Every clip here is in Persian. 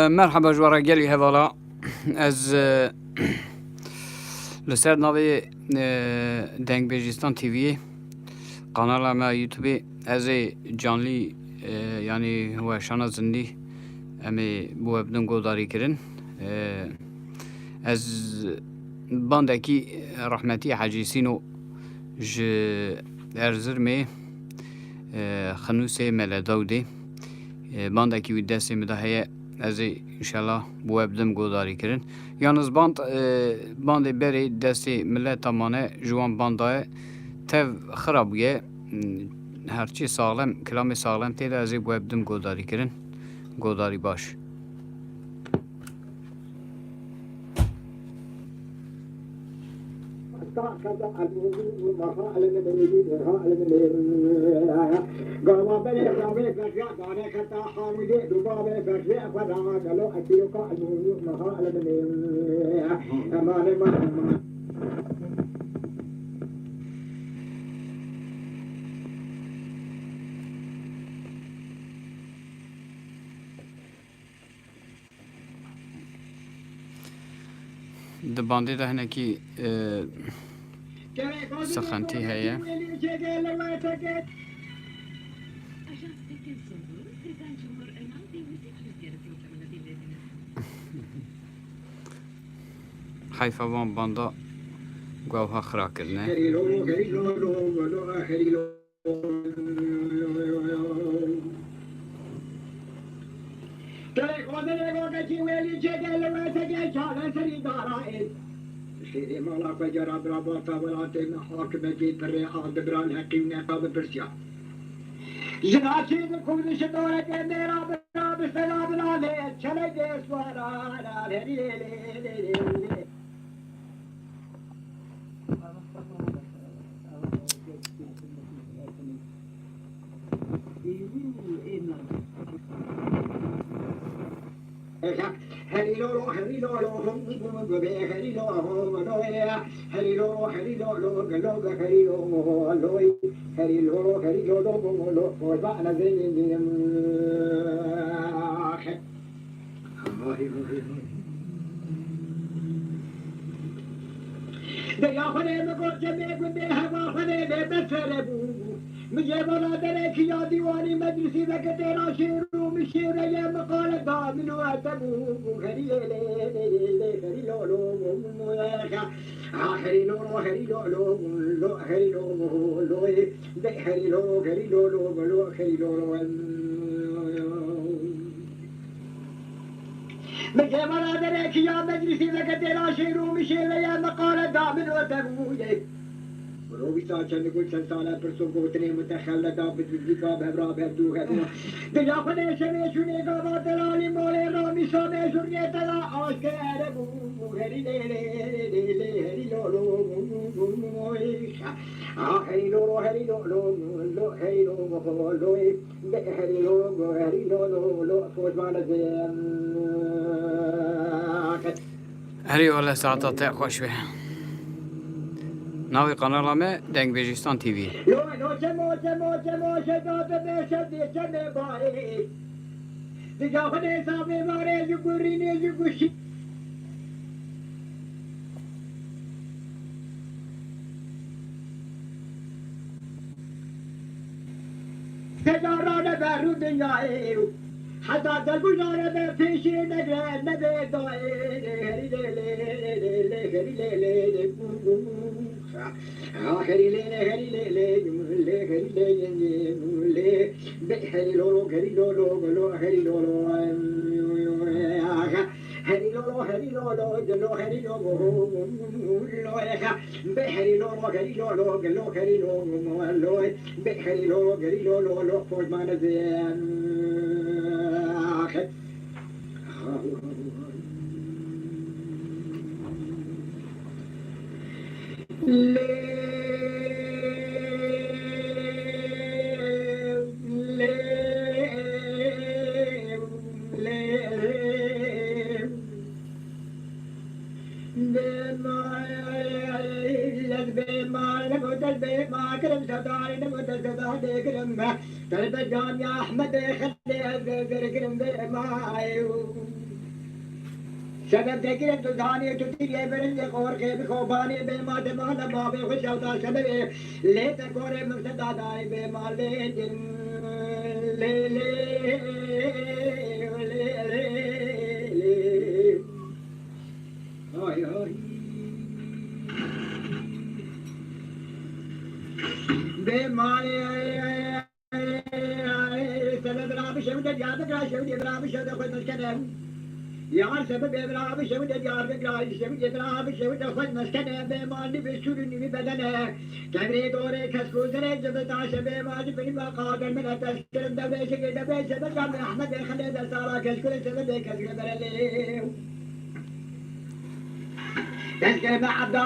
مرحبا جوارا قالي هذا از لسر ناوی دنگ بجیستان تیوی قناة ما يوتيوب از جانلي يعني هو شانا زندي امي بو بدن قداري كرن از باندكي رحمتي حاجي سينو ج ارزر مي خنوسي ملا دودي باندكي ودسي مدهية از ان شاء الله بو بدن قداري كرن yalnız bandı beri desti millet tamane juan bandaya tev xarabuye herçi sağlam kelame sağlam tede az bu ebdim godari kirin godari baş دباندی ده هنکی سخنتی هیا حیفا وان باندا گوها خرا کرنه سيدي مالا فجر برابطة ولاتين حاكمة الريحة دبران حقيمنا قابل برسيا جناشي كل شدورة ميرا برا بسلام العلي چلے دے سوارا هري لو هري لو هم ببي هري لو هري لو هري لو لو هري لو لوي هري لو هري لو لو وضعنا زين يا خلي مقول جميع بديها ما خلي بتفربو مجھے بولا تیرے کیا دیوانی مجلسی میں کہ تیرا شیر مشیر یہ مقال دامنو اتبو خری لے خری لو لو خری لو خری لو لو خری لو لو خری لو خری لو لو خری لو مجھے بولا تیرے کیا مجلسی میں کہ تیرا شیر مشیر یہ مقال دامنو اتبو روبي ساچن كل سنة برسو قوتني متخلدة بتزيكا بهبرا بهدوها دنيا خدي شمي شوني قابا تلالي مولي رامي سامي شرني تلا عاشق أربو هري لي هري لو لو هري لو هري لو لو هري لو لو هري لو فوز معنا زين هري ولا ساعة تأخذ شوي ناوی قناه ما دنگ بجیستان تیوی حتى تلبسنا بفيشي نبي هري لي هري لي هري لي هري لو هري لو هري لو هري لو هري لو جلو هري لو بحري لو هري لو جلو هري لو بحري لو هري لو فوز ما نزين ما نموت ما كرم سداري نموت سداري كرم طلب جان يا أحمد خلي كرم ما سبب ذكر تداني تطير برن يقور كيف خوباني بما دماغ ما بخش أوتا سبب ليه تقول مفتدا داي بما ليه جن ليه ليه ليه ليه هاي هاي بما ليه سبب راب شمد جاب كلا شمد راب شمد خد مسكنه يار سبب إبراهيم شمد يار بقراي شمد إبراهيم شمد خد مسكنه بمال بسورني بدنه كبري دوري كسكوزره جبتا شبه ماج بني قادر من تذكر دبي شكل دبي سبب جام أحمد خلد سارا كسكول سبب كسكول برلي تذكر مع عبد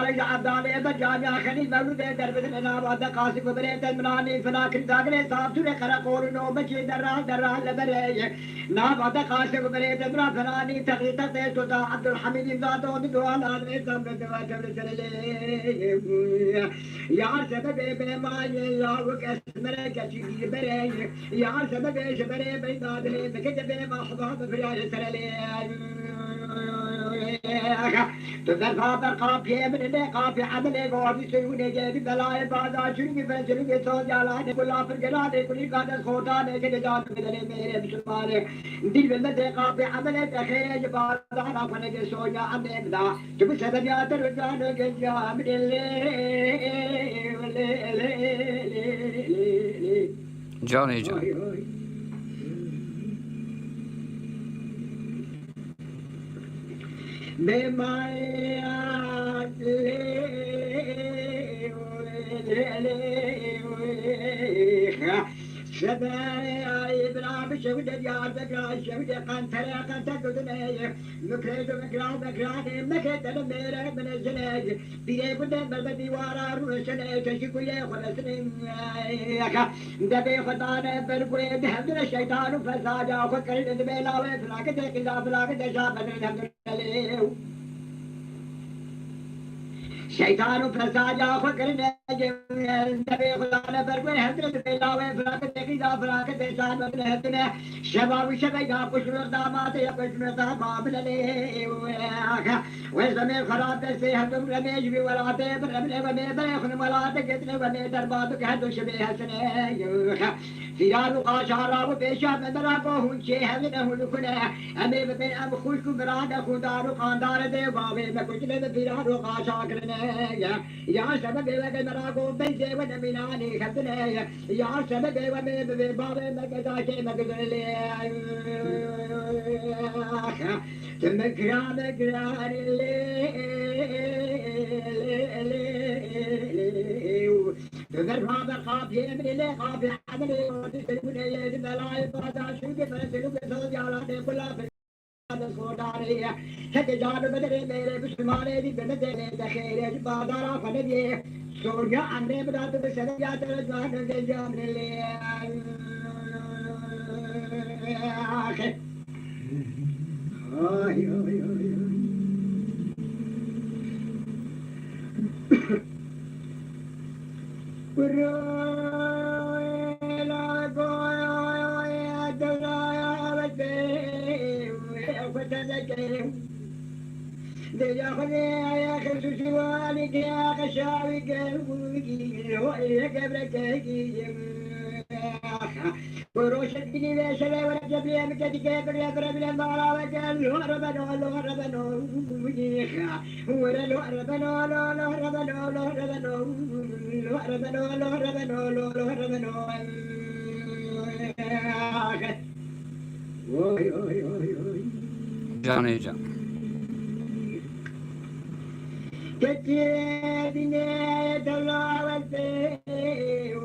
الله بجامع خليل مولود دربت الانابات قاسم وبريت المناني فلاك الزاقل صاحب سوري خرا قول نو مجي درا لبري نابات قاسم وبريت المناني فلاني تقي توتا عبد الحميد زادو بدوان ادري سم بدوات يا سبب بما يا وكسمر كشي بري يا سبب شبري بيداد لي بكتب ما حضر في سرلي تذكر قافية من اللي قافية عمل قوي سووني جاي بلاي بعد عشرين فجرين صوت جالاني كلها في الجلاد كل قادة خوتاني كده جان بدلي ميري بسماني دل بالمدى قافية عمل تخيل بعد أنا فنجي سويا عمل بدا جب سبب يا ترجان جا من اللي جاني جان شبايا إبراهيم شودة يا بكرة شودة قنترة قدناي مكرد مكراني مكرد الميرة من الزلاج بيجي بدن بلبدي وارا روشنا تشكوية خلصني دبي خدانا بربوي بهمنا الشيطان فسادا فكر الدبيلا وفلاك تكذا فلاك تشابه الحمد لله شيطان فساجا فكرنا نبي خدانا بربوي هدرت بيلاوي فلاك تكيدا فلاك تشان بدن هدنا شباب شبيا قشمر دامات يا قشمر دامات لليه وزمي خراب تسي هدم رميج بي ولا تيب رمي ومي بريخن ولا تقتل ومي درباتك هدو شبيه سنه فيرانو قاشارا وبيشا مدراكو هنشي همنه لكنا أمي ببين أم خوشكو برادا خدارو قاندار دي باوي مكوشل فيرانو قاشاكرنا يا سبب وقت مراكو بيزي ونميناني خدنا يا سبب ومي ببين باوي مكداشي مكدرلي تمكرا مكرا تذرها بالقافية من اللي قافية عملي وتسلمون يد بلاي بعد شوقي فنسلوك صوت يالاني كلها في هذا الصودارية ستجار بدري ميري بسلماني دي بمدري تخيري بادارا فنبي سوريا عمري بدات بسنجات رجوان الجام من اللي آخر آي آي آي يا خسوس والك يا خشاوي قلبي ويا قبرك وروش الدنيا بيشلي ورجب لي مكتي كبر يا برب المالا وقال له ربنا له ربنا ورا له ربنا له ربنا له ربنا له ربنا له ربنا له ربنا وي وي وي وي جاني جان كتيبني دلوت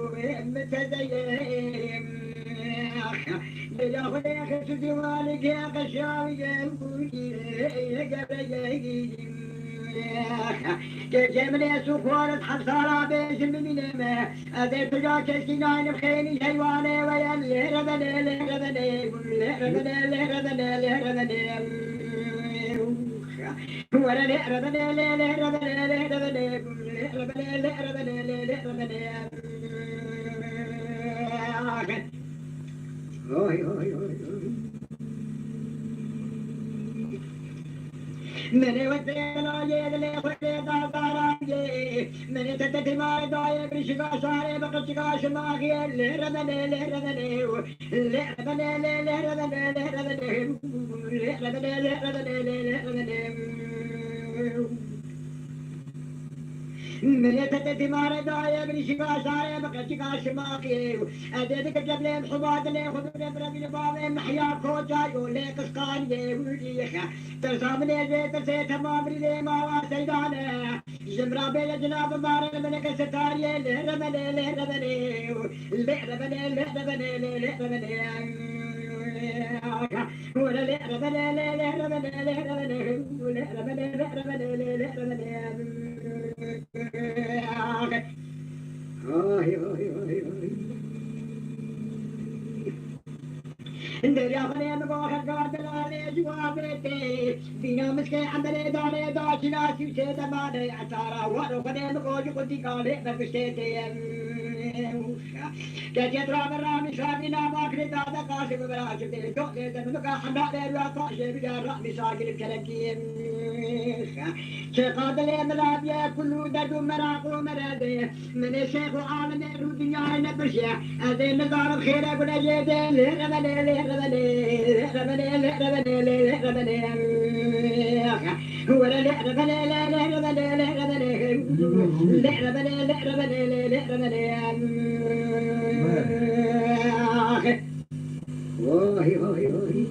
ومتزين لجاخد يا خسوس والك يا خشاوي يا قبل كجمل يسوق ورد حصارى بيش المنيمة أذي تجا كسكينان بخيني حيواني ويا ربني ربني ربني ربني ربني من ودينا يدلي خدينا دارانجي من تتتي ما داي برشقا شاري بقشقا شماغي لربني لربني لربني لربني لربني لربني من يتتتي مار داي برشقا شاري بقشقا شماغي أديتك جبلين حباد لي خذوني بربي بابي محيا كوتا يولي قسقان يوليخا ترسامني البيت سيت مامري لي ما واسيدانا جمرا بي جناب مار منك ستاري لربني لربني لربني لربني لربني ولا لربني لربني لربني لربني لربني دريا خلي مقاخر قادر على جوابتي بينا مسكي عملي داري داشي ناسي وشيد مالي عطارا وارو خلي مقاخر قلتي قالي بربشتي كجيت رام الرامي شامي ناماك لدادا قاسي ببراشي دي دوكي دمدكا حنا لي وقاشي بجار رامي ساكي بكلكي شيخ لي ملابيا كله دردو مراقو مرادي من الشيخ وعالم الدنيا نبرشي هذه النظام بخير اقول اجيدي لربني لربني لربني لربني لربني هو لربني لربني لربني لربني لربني لربني واهي واهي واهي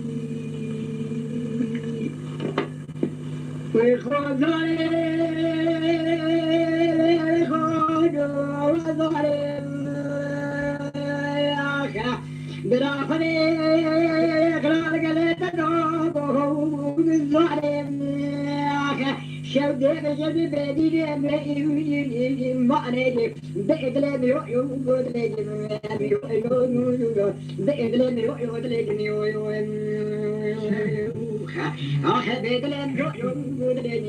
براخني اقرار قلت دوبه بالظالم شودي بجدي بدي معني بإدلي بيو بدلي بإدلي بيو بدلي آخر بإدلي بيو بدلي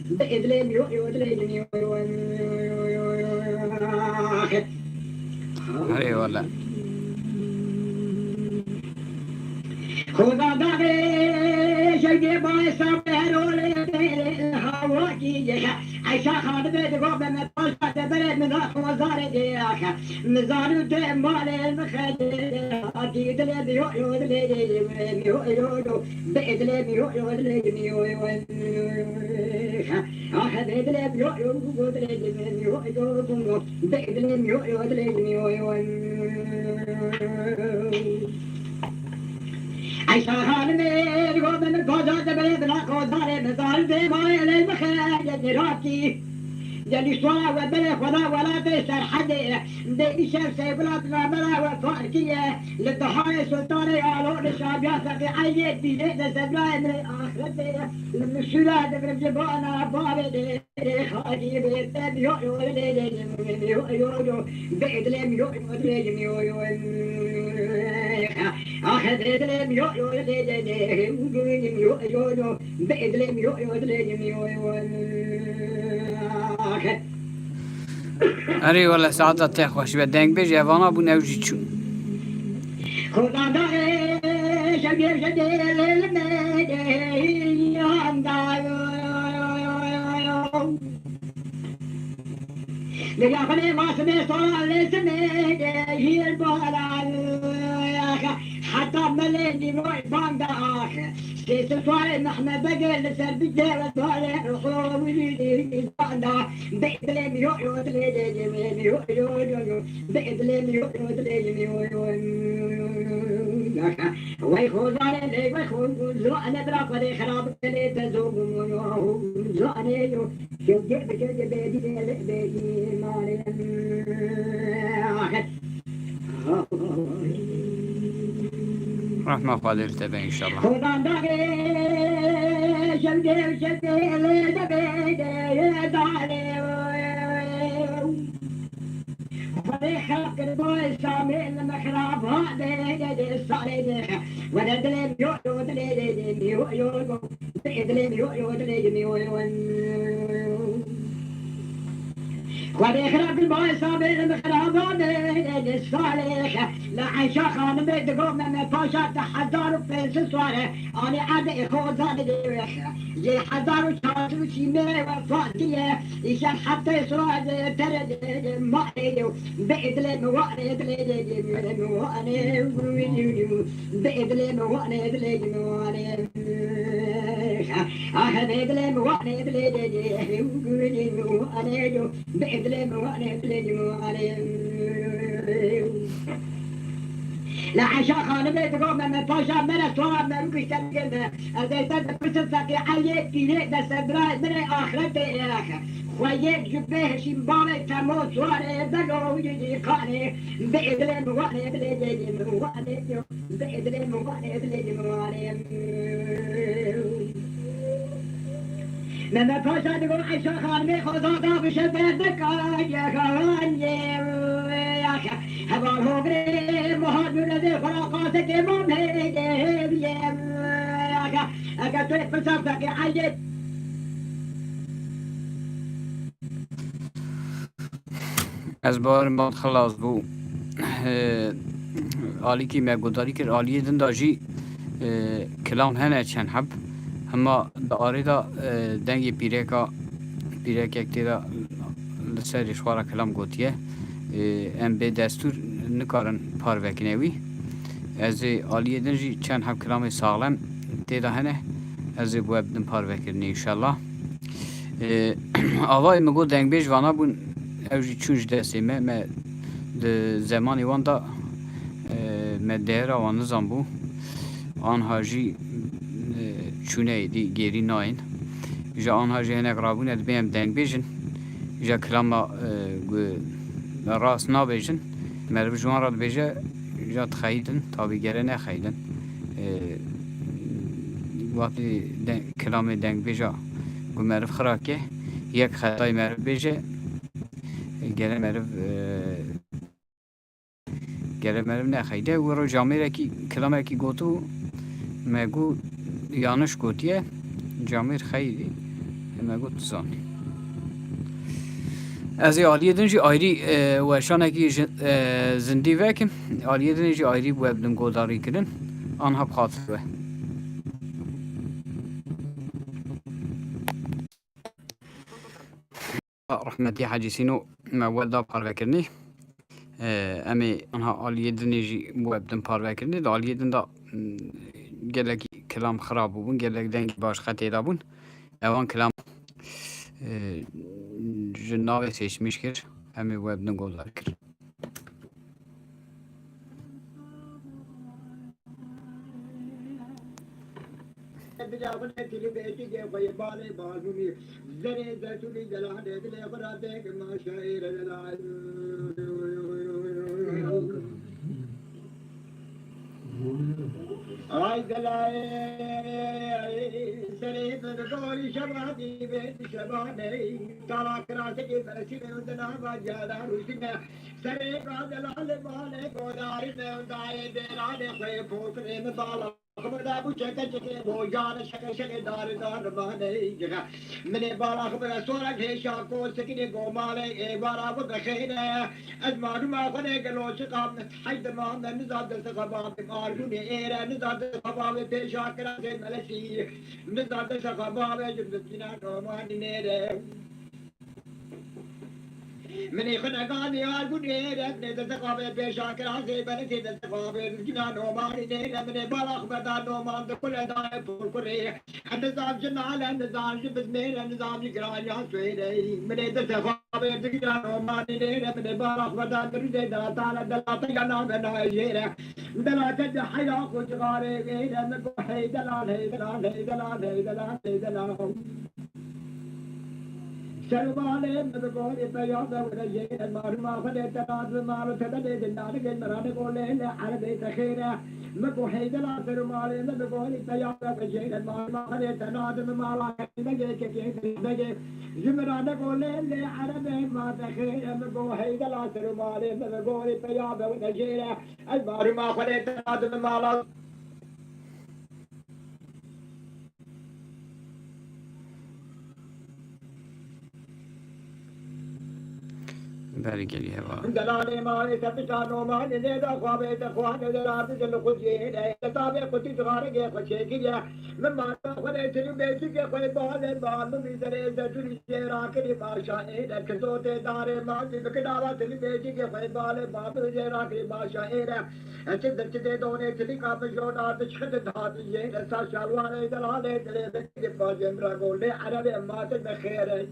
بإدلي بيو بدلي هاي ولا خدا داغي شيء باي صبر هواجي عيشا خالد بيدقوب من طلعت بلد من اخو زاري مزار مال المخدر اكيد لي بيقعد لي بيقعد بيد لي بيقعد لي اخذ بيد لي بيقعد لي بيد لي بيقعد لي عيشا خالد بيدقوب من طلعت بلد من اخو زاري مزار مال المخدر راكي جالي شوارع وبلا خدا ولا تيسر حد دي شاف سيبلات غابرة وفاركية للضحايا سلطاني قالوا للشعب ياسر عيد دي ليلة سبلاي من آخرتي من الشلاد من جبانا بابي دي خاجي بيتم يويو يويو بيد لم يويو يويو آخر بيد لم يويو يويو بيد لم يويو أري ولا ساعات تخوش بدنك بيجي أنا أبو نوجي شو خدا داغي شبير شدير للمدين لقى خلي ما سمي صلاة لسمي هي البهلال حتى مليني روي باندا آخر سيس الفارق نحن بقى لسر بجير الفارق وخلو وليدي باندا بيد لي ميويو تليدي ميويو بيد لي ميويو تليدي ويخوزاني لي ويخوزو أنا براق ولي خراب لي تزوم زواني شو جيب بيدي مالي رحمة قادر تبين إن شاء الله خدان داغي شلدي لي دبيدي داري فري خلق البوي سامي المخراب هذا الصعيد ولد لي يويو بإدلي وإدلي وليخرب الماء صابر مخربان الصالح لعيشة خانم تقوم من باشا تحضر في الصالح أنا عاد خوضان دي حضر وشاسو سيمي وفاضية إيشان حتى يسرع ترد معني بإدلي مواني إدلي مواني بإدلي مواني إدلي مواني أخذ إدلي مواني إدلي مواني بإدلي مواني إدلي مواني لا عشا خانم تقوم من باشا من الصواب من كشتنقل أزيتان بسسك عيك كيلي دستبرا من آخرت آخر ويك جبه شمباري تموت واني بلو يجي قاني بإدلي مواني بلي مواني بإدلي مواني بلي مواني من باشا تقوم عشا خانم خزادا بشبهتك يا خواني يا خ هبارو غري مهاجر ذي فراقاتك امام هيدي يا اكتب بسبتك عيد از بار ما خلاص بو آلی کی مگوداری کرد آلی دن داجی کلام هنه چند حب اما داری دا دنگی پیرک اکتی دا لسر شوارا کلام گوتیه ام به دستور نکارن پار وکنوی از آلی دنجی چند حب کلام سالم تیدا هنه از بواب دن پار وکرنی انشالله آوای مگو دنگ بیش وانا بون اوجی چونج دستی ما ده زمانی وان دا ما دهره وان نظام بو آنها جی چونه دی گیری ناین جا آنها جی هنگ رابون اد بیم دنگ بیشن جا کلام راست نابیجن مرو جوان را بیجه جا تخییدن تابی گره نخییدن وقتی کلام دنگ بیجه گو مرو خراکه یک خطای مرو بیجه گره مرو نخییده و رو جامعه کی کلامه کی گوتو مگو یانش گوتیه جامعه خیلی مگو تزانی از آلیه دنجی آیری و شانکی زندی وکم آلیه دنجی آیری بو ابدن گوداری کردن آنها بخاطر رحمتي حاجي سينو ما ودا بار فكرني امي انها آلیه دنجی بو ابدن پار وکرنی دا آلیه دن دا گلک کلام خراب بون گلک دنگ باش خطی دا بون اوان کلام جناوی seçmiş kir hemi webden gozar kir بجاوب تلي بيتي جاي بالي بازوني زري زيتوني جلال دلي براتك ما شاير جلال اي جلال سريت دوري شبابي بيت شبابي ترى كراسي فرسي ودنا باجادا روسنا سريت جلال بالي قداري وداي دلال خي فوتري مطالع خبر ابو چکه چکه بو جان شکه شکه دار بانه جگه من بالا خبر سورا گهشا کو سکینه گوماله ای بارا ابو بخینه از معلومه کنه گلوچ قام حد ما نزاد سقباب مارگون ایره نزاد سقباب پیشا کرده ملشی نزاد سقباب جبتینا نومان نیره مني خنا قاني أرجوني ربنا تتقابل بيشاكر عزيز بنتي تتقابل جنان وماني نينا مني بلغ بدان ومان كل داي بوركري النظام جنال النظام جبز مير النظام يقران يا سويدي مني تتقابل جنان وماني نينا مني بلغ بدان بريدي دلاتانا دلاتانا نامنا يجينا دلاتانا حيا خجغاري غينا نقو حي دلال هي دلال هي دلال هي دلال هي دلال شربالي مدقولي بياضة ورجين المعلومة خليت تناد المعلومة تدلي دلالك المرانة قولي عربي تخيرة مكو حيد العصر مالي مدقولي بياضة ورجين المعلومة خليت تناد المعلومة مجي كيف مجي جمرانة قولي عربي ما تخيرة مكو حيد العصر مالي مدقولي بياضة ورجين المعلومة خليت تناد المعلومة بله گلی هوا دلال مال سبتان ومان نيدا خوابت اخوان دلال جل خزين تابع قتي صغارك خشيكيا مما خليت بيتك خوي بال بال بيدر زجري راكري باشا ايد كزوت دار ما بكداوا تلي بيتك خوي بال باب راكري باشا ايد اشد تدي دوني تلي كاب جودا تشخد دات يه سا شالوان دلال تلي بيتك باجم راغولي عربي ما تبخير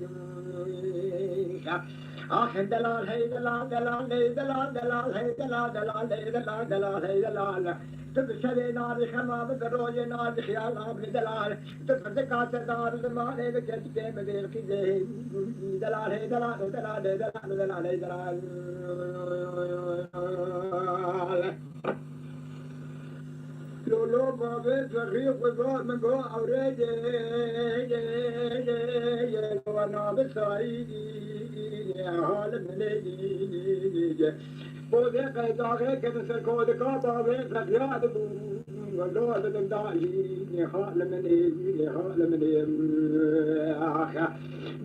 آخ دلال ہے دلال دلال ہے دلال دلال ہے دلال دلال ہے دلال دلال ہے دلال تبشر نار خمام بروج نار خیال آب دلال تبزکات دار زمان ہے بچت کے مدیر کی دلال ہے دلال دلال ہے دلال دلال ہے دلال لولو بابے تغیق وزار من گو عورد وانا بسعیدی حال ملیدی بودے قیداغے کے نسل کود کا بابے فقیاد ولو عدد داعی حال ملیدی حال ملیدی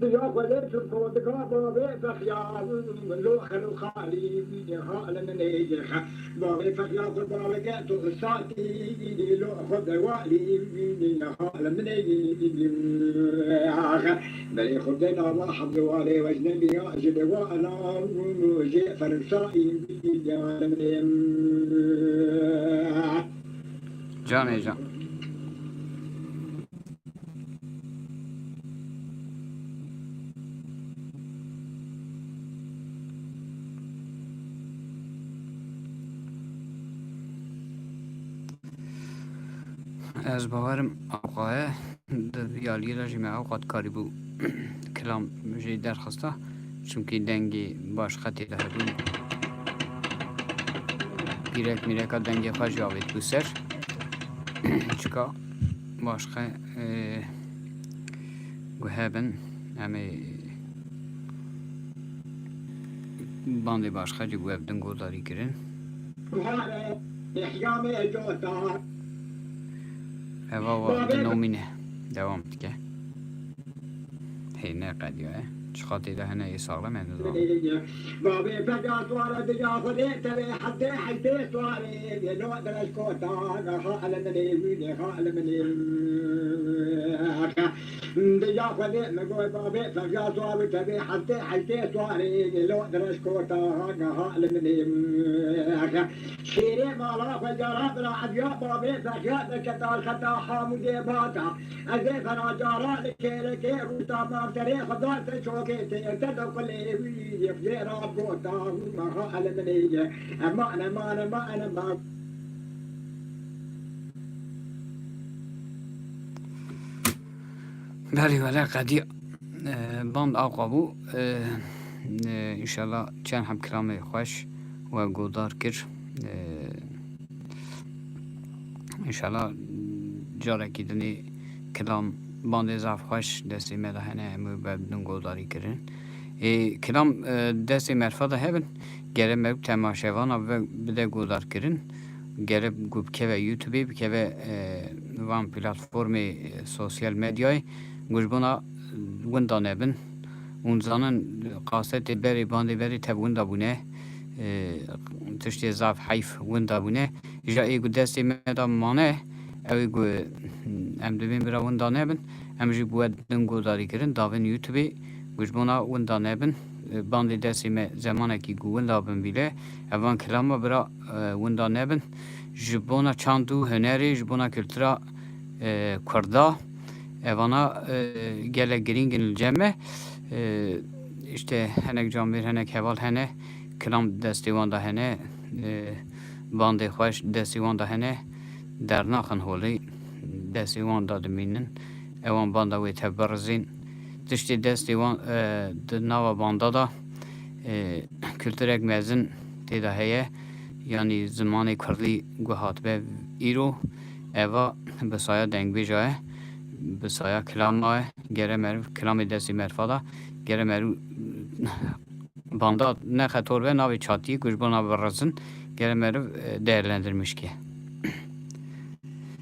دیا قدرت کود کا بابے فقیاد ولو خلو خالی حال ملیدی بابے فقیاد بابے تو ساتي لو خذ والي حال ملیدی بل خذنا الله حفظ والي واجنبي اجل وانا جئ فرنسائي جان جان از باورم آقای یالی رژیم اوقات کاری بو کلام جی درخواسته چونکی دنگی باش خطی ده بود بیرک میرکا دنگی خوش جاوید بو سر چکا باش خه گوهبن همه باندی باش خه جو گوهبدن گوداری کرن هوا و نومینه دوام دیگه هی نه قدیه چه خاطر ده نه ساغلم هنوز بابي فجأة طوال دجا خديت بي حتى حيتي طوالي لو درس كوتا خال مني خال مني دجا خديت مقوي بابي فجأة طوال تبي حتى حيتي طوالي لو درس كوتا خال مني شيري مالا فجرا بلا عديا بابي فجأة بكتا خطا حامودي باتا أزيف أنا جارا لكي روتا ما تريخ ضالت شوكي تيرتدو كل يفجير أبوتا ما خال مني ما أنا ما بله ولی قدیه باند آقا بو انشالله چند هم کلام خوش و گودار کر انشالله جاره که دنی کلام باند زعف خوش دستی مده هنه همو بدن گوداری کرن کلام دستی مرفاده هبن گره مرب تماشاوانا و بده گودار کرن گره گوب که و یوتیوبی که و وان پلاتفورم سوسیال مدیای گوشبونا وندا نبن اون زانن قاست بری باندی بری تب وندا بونه تشتی زعف حیف وندا بونه جا ایگو دستی مده مانه اویگو ام دوین برا وندا نبن ام جی بود دنگو داری کرن داون یوتیوبی گوشبونا وندا نبن باندی دستی می زمانه کی گو وندا بن بیله اوان کلاما برا وندا نبن جبونا چاندو هنری جبونا کلترا کردا اوانا گله گرینگن الجمع işte henek camir henek heval hene kelam destivan da hene bande xoş destivan da hene dernaxın holi destivan da deminin evan banda ve teberzin işte destivan de nava banda da kültürek mezin teda heye yani zamanı kurdi guhat be iro eva besaya deng bejaye besaya kelamay gere mer kelamı desti merfada gere meru banda ne xator ve navi çatiyi kujbana barasın gere meru değerlendirmiş ki.